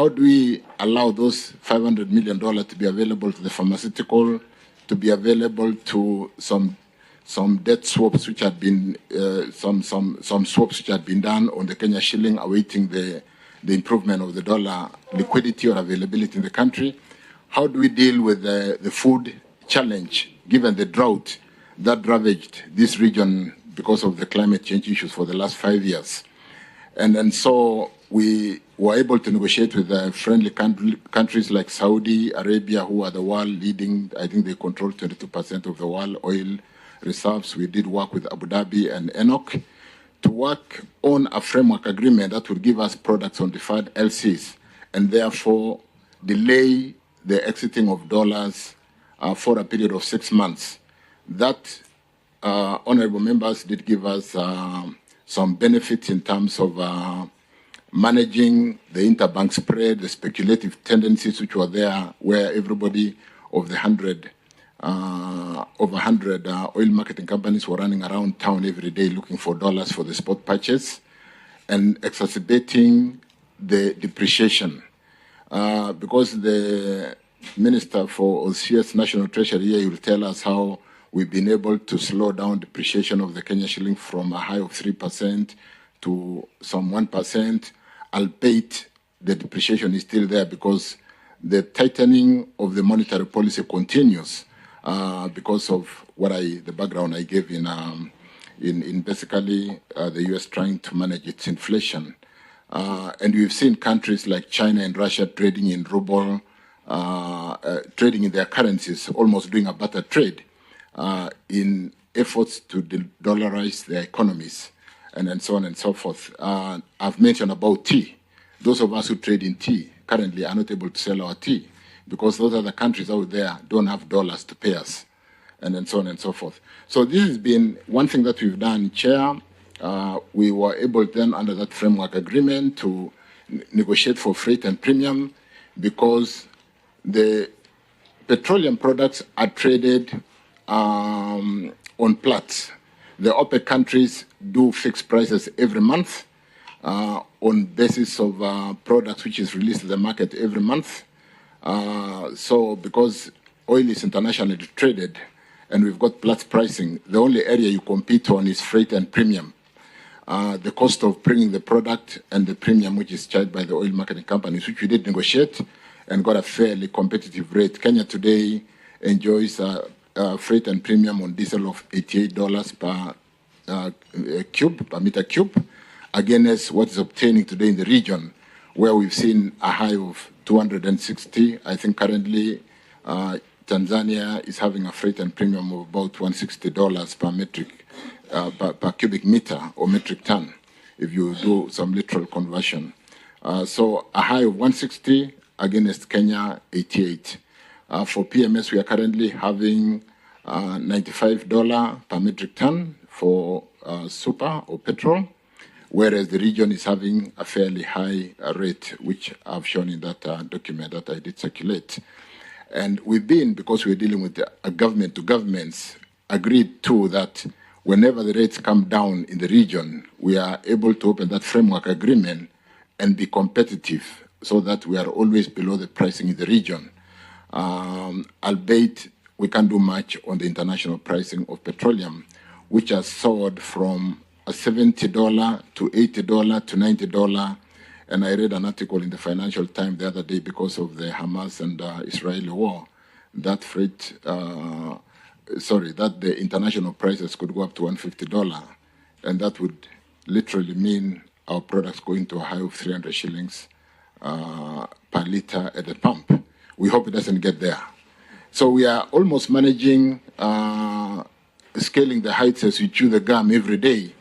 how do we allow those $500 million to be available to the pharmaceutical, to be available to some debt swaps which had been some swaps which had been done on the Kenya shilling, awaiting the improvement of the dollar liquidity or availability in the country? How do we deal with the food challenge, given the drought that ravaged this region because of the climate change issues for the last 5 years? And so we were able to negotiate with friendly countries like Saudi Arabia, who are the world leading. I think they control 22% of the world oil reserves. We did work with Abu Dhabi and ENOC to work on a framework agreement that would give us products on deferred LCs and therefore delay the exiting of dollars for a period of 6 months. That, honorable members, did give us some benefits in terms of managing the interbank spread, the speculative tendencies which were there, where everybody of the over 100 oil marketing companies were running around town every day looking for dollars for the spot purchase, and exacerbating the depreciation. Because the Minister for CS National Treasury here will tell us how we've been able to slow down depreciation of the Kenya shilling from a high of 3% to some 1%, albeit the depreciation is still there because the tightening of the monetary policy continues because of the background I gave in basically the U.S. trying to manage its inflation. And we've seen countries like China and Russia trading in ruble, trading in their currencies, almost doing a barter trade in efforts to dollarize their economies, and so on and so forth. I've mentioned about tea. Those of us who trade in tea currently are not able to sell our tea because those other countries out there don't have dollars to pay us, and so on and so forth. So this has been one thing that we've done, Chair. We were able then, under that framework agreement, to negotiate for freight and premium because the petroleum products are traded on Platts. The OPEC countries do fixed prices every month on basis of products which is released to the market every month. So because oil is internationally traded and we've got Platts pricing, the only area you compete on is freight and premium. The cost of bringing the product and the premium which is charged by the oil marketing companies, which we did negotiate and got a fairly competitive rate. Kenya today enjoys freight and premium on diesel of $88 per meter cube, against what is obtaining today in the region, where we've seen a high of 260. I think currently Tanzania is having a freight and premium of about $160 per cubic meter or metric ton, if you do some literal conversion. So a high of 160 against Kenya 88. For PMS, we are currently having $95 per metric ton for super or petrol, whereas the region is having a fairly high rate, which I've shown in that document that I did circulate. And we've been, because we're dealing with a government to governments, agreed to that whenever the rates come down in the region, we are able to open that framework agreement and be competitive so that we are always below the pricing in the region. Albeit we can't do much on the international pricing of petroleum, which has soared from a $70 to $80 to $90. And I read an article in the Financial Times the other day, because of the Hamas and Israeli war, that that the international prices could go up to $150. And that would literally mean our products going to a high of 300 shillings per liter at the pump. We hope it doesn't get there. So we are almost managing scaling the heights as we chew the gum every day